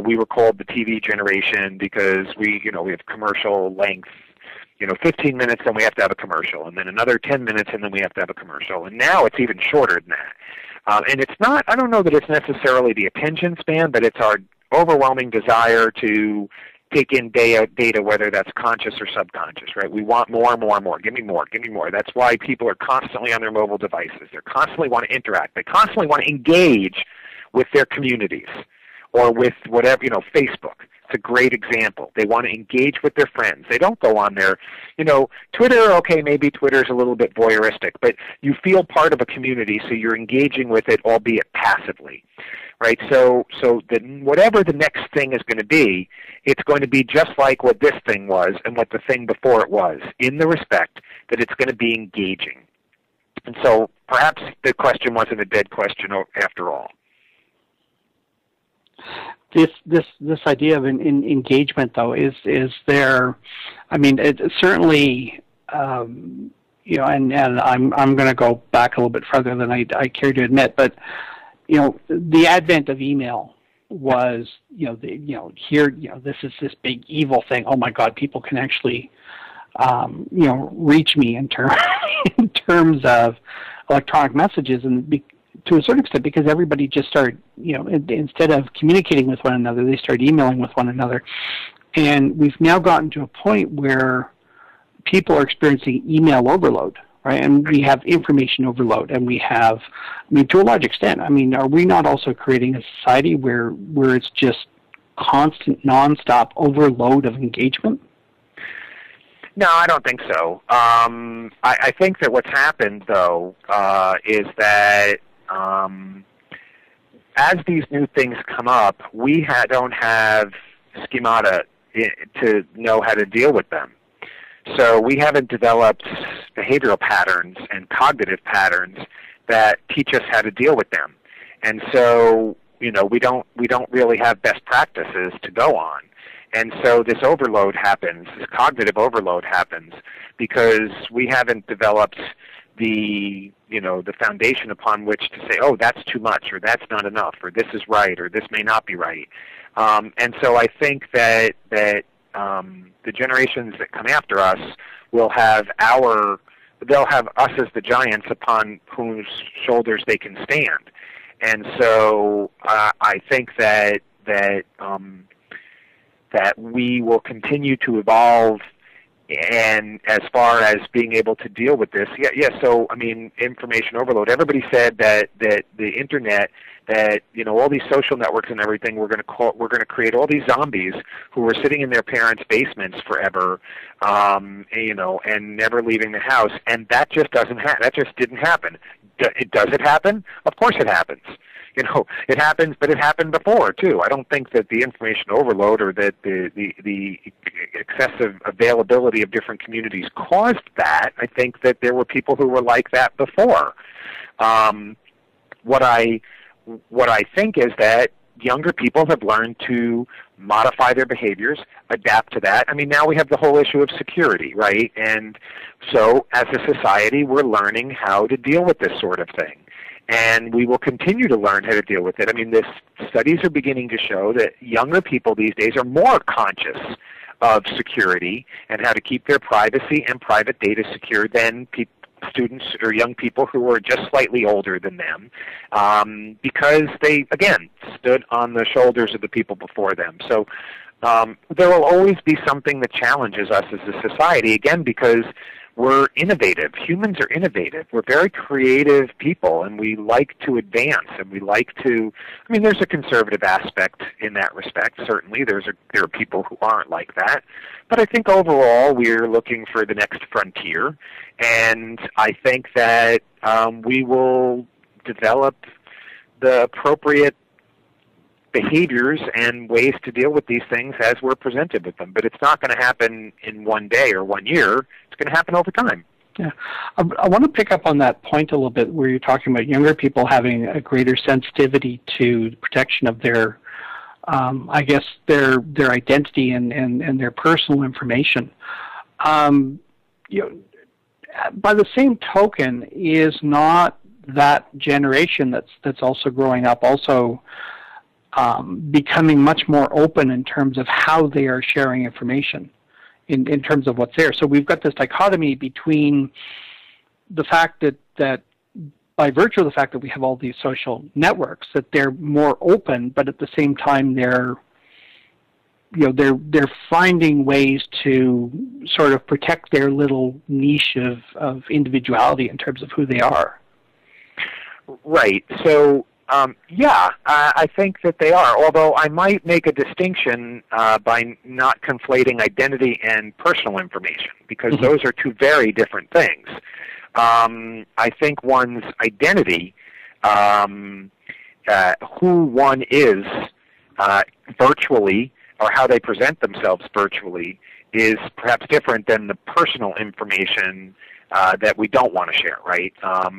we were called the TV generation because we have commercial length, 15 minutes, then we have to have a commercial, and then another 10 minutes, and then we have to have a commercial. And now it's even shorter than that. And it's not, I don't know that it's necessarily the attention span, but it's our overwhelming desire to take in data, whether that's conscious or subconscious, right? We want more and more and more. Give me more, give me more. That's why people are constantly on their mobile devices. They constantly want to interact. They constantly want to engage with their communities. or with whatever, Facebook. It's a great example. They want to engage with their friends. They don't go on there. Twitter, okay, maybe Twitter's a little bit voyeuristic, but you feel part of a community, so you're engaging with it, albeit passively, right? So whatever the next thing is going to be, it's going to be just like what this thing was and what the thing before it was, in the respect that it's going to be engaging. And so perhaps the question wasn't a dead question after all. This idea of engagement, though, is there? I mean, it certainly, and I'm going to go back a little bit further than I care to admit, but the advent of email was, this is this big evil thing. Oh my God, people can actually, reach me in terms of electronic messages, and to a certain extent, because everybody just started, instead of communicating with one another, they started emailing with one another. And we've now gotten to a point where people are experiencing email overload, right? And we have information overload, and we have, to a large extent, are we not also creating a society where it's just constant, nonstop overload of engagement? No, I don't think so. I think that what's happened, though, is that as these new things come up, we don't have schemata to know how to deal with them. So we haven't developed behavioral patterns and cognitive patterns that teach us how to deal with them. And so, we don't really have best practices to go on. And so this overload happens, this cognitive overload happens, because we haven't developed the foundation upon which to say, oh, that's too much, or that's not enough, or this is right, or this may not be right. And so I think that the generations that come after us they'll have us as the giants upon whose shoulders they can stand. And so I think that we will continue to evolve, and as far as being able to deal with this, so information overload. Everybody said that the internet, that all these social networks and everything, we're going to create all these zombies who are sitting in their parents' basements forever, and never leaving the house. And that just that just didn't happen. Does it happen? Of course it happens. It happens, but it happened before too. I don't think that the information overload or that the excessive availability of different communities caused that. I think that there were people who were like that before. What I think is that younger people have learned to modify their behaviors, adapt to that. Now we have the whole issue of security, right? And so as a society, we're learning how to deal with this sort of thing. And we will continue to learn how to deal with it. Studies are beginning to show that younger people these days are more conscious of security and how to keep their privacy and private data secure than students or young people who are just slightly older than them, because they, again, stood on the shoulders of the people before them. So there will always be something that challenges us as a society, again, because we're innovative. Humans are innovative. We're very creative people, and we like to advance, and we like to, there's a conservative aspect in that respect. Certainly there are people who aren't like that. But I think overall we're looking for the next frontier, and I think that we will develop the appropriate behaviors and ways to deal with these things as we're presented with them. But it's not going to happen in one day or 1 year. It's going to happen over time. Yeah. I want to pick up on that point a little bit where you're talking about younger people having a greater sensitivity to the protection of their, their identity and their personal information. By the same token, is not that generation that's also growing up also becoming much more open in terms of how they are sharing information, in terms of what's there. So we've got this dichotomy between the fact that by virtue of the fact that we have all these social networks, that they're more open, but at the same time they're finding ways to sort of protect their little niche of individuality in terms of who they are. Right. So Yeah, I think that they are, although I might make a distinction by not conflating identity and personal information, because those are two very different things. I think one's identity, who one is virtually, or how they present themselves virtually, is perhaps different than the personal information that we don't want to share, right?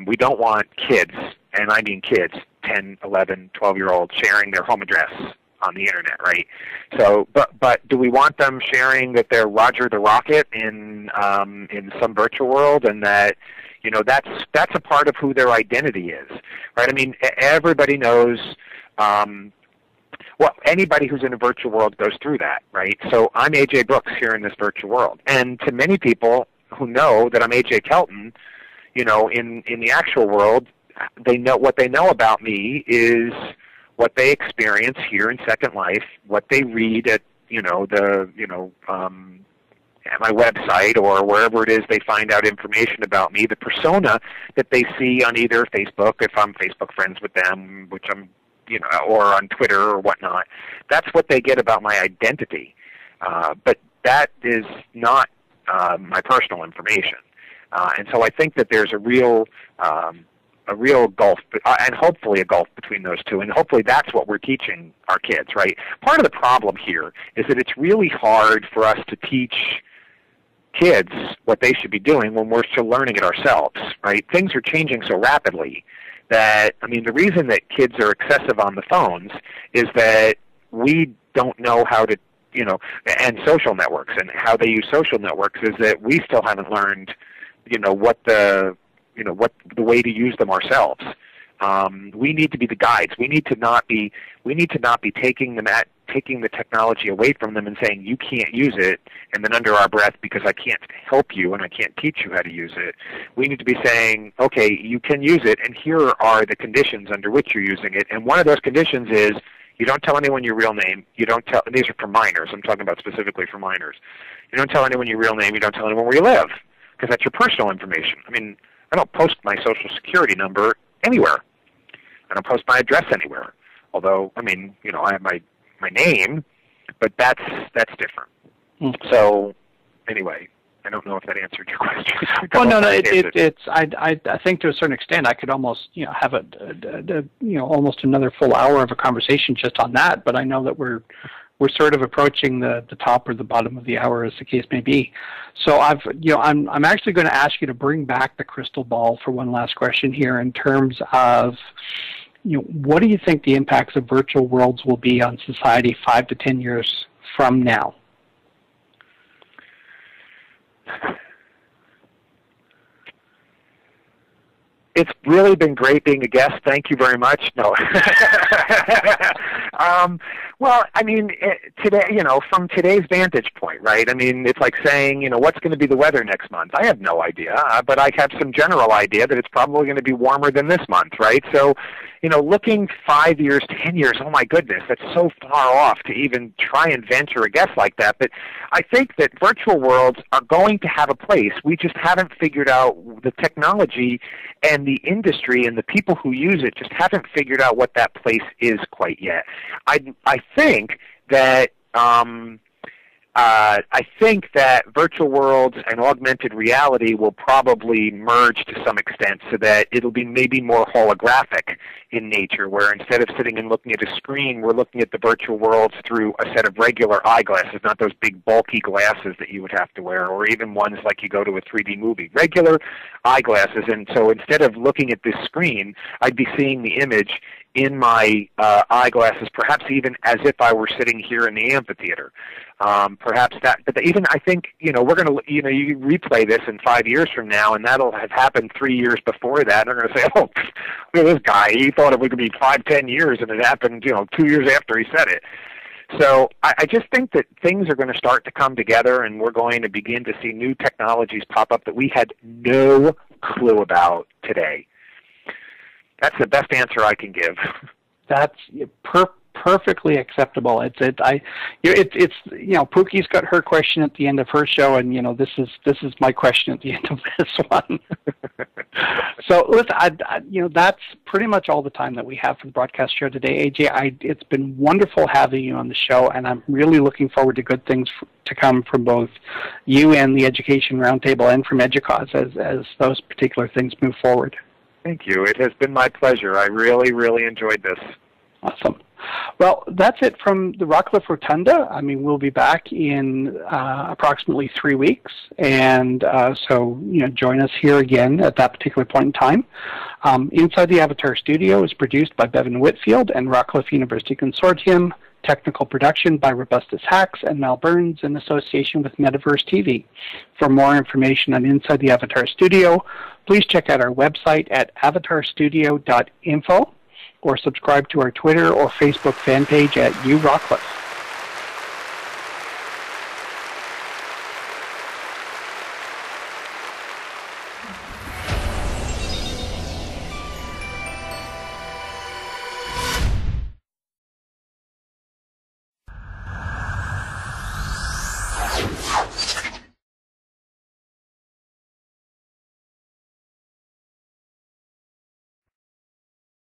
We don't want kids, and I mean kids, 10, 11, 12-year-olds sharing their home address on the internet, right? So, but do we want them sharing that they're Roger the Rocket in some virtual world, and that, you know, that's a part of who their identity is, right? I mean, everybody knows. Well, anybody who's in a virtual world goes through that, right? So I'm AJ Brooks here in this virtual world, and to many people who know that I'm AJ Kelton, you know, in the actual world, they know what they know about me is what they experience here in Second Life, what they read at, you know, at my website or wherever it is they find out information about me, the persona that they see on either Facebook, if I'm Facebook friends with them, which I'm, you know, or on Twitter or whatnot. That's what they get about my identity. But that is not my personal information. And so I think that there's a real gulf, and hopefully a gulf between those two, and hopefully that's what we're teaching our kids, right? Part of the problem here is that it's really hard for us to teach kids what they should be doing when we're still learning it ourselves, right? Things are changing so rapidly that, I mean, the reason that kids are excessive on the phones is that we don't know how to, you know, and social networks and how they use social networks is that we still haven't learned, you know, what the way to use them ourselves. We need to be the guides. We need to not be taking the technology away from them and saying you can't use it, and then under our breath, because I can't help you and I can't teach you how to use it. We need to be saying, okay, you can use it, and here are the conditions under which you're using it. And one of those conditions is you don't tell anyone your real name. You don't tell. These are for minors. I'm talking about specifically for minors. You don't tell anyone your real name. You don't tell anyone where you live, because that's your personal information. I mean, I don't post my social security number anywhere. I don't post my address anywhere. Although, I mean, you know, I have my name, but that's different. So, anyway, I don't know if that answered your question. Well, no, it's. I think to a certain extent, I could almost, you know, have almost another full hour of a conversation just on that. But I know that we're sort of approaching the top or the bottom of the hour, as the case may be. So I'm actually going to ask you to bring back the crystal ball for one last question here in terms of, you know, what do you think the impacts of virtual worlds will be on society 5 to 10 years from now? It's really been great being a guest. Thank you very much. No. Well, I mean, today, you know, from today's vantage point, right? I mean, it's like saying, you know, what's going to be the weather next month? I have no idea, but I have some general idea that it's probably going to be warmer than this month, right? So, you know, looking 5 years, 10 years, oh my goodness, that's so far off to even try and venture a guess like that. But I think that virtual worlds are going to have a place. We just haven't figured out the technology, and the industry and the people who use it just haven't figured out what that place is quite yet. I think that virtual worlds and augmented reality will probably merge to some extent, so that it'll be maybe more holographic in nature, where instead of sitting and looking at a screen, we're looking at the virtual worlds through a set of regular eyeglasses, not those big bulky glasses that you would have to wear, or even ones like you go to a 3D movie. Regular eyeglasses, and so instead of looking at this screen, I'd be seeing the image in my eyeglasses, perhaps even as if I were sitting here in the amphitheater. Perhaps that, but even I think, you know, we're going to, you know, you replay this in 5 years from now, and that'll have happened 3 years before that. And they're going to say, oh, look at this guy. He thought it would be 5, 10 years, and it happened, you know, 2 years after he said it. So I just think that things are going to start to come together, and we're going to begin to see new technologies pop up that we had no clue about today. That's the best answer I can give. That's perfectly acceptable. It's you know, Pookie's got her question at the end of her show, and you know, this is my question at the end of this one. So listen, that's pretty much all the time that we have for the broadcast show today. AJ, it's been wonderful having you on the show, and I'm really looking forward to good things to come from both you and the Education Roundtable and from EDUCAUSE as those particular things move forward. Thank you. It has been my pleasure. I really, really enjoyed this. Awesome. Well, that's it from the Rockcliffe Rotunda. I mean, we'll be back in approximately 3 weeks, and so join us here again at that particular point in time. Inside the Avatar Studio is produced by Bevan Whitfield and Rockcliffe University Consortium. Technical production by Robustus Hacks and Mal Burns in association with Metaverse TV. For more information on Inside the Avatar Studio, please check out our website at avatarstudio.info. or subscribe to our Twitter or Facebook fan page at uRockcliffe.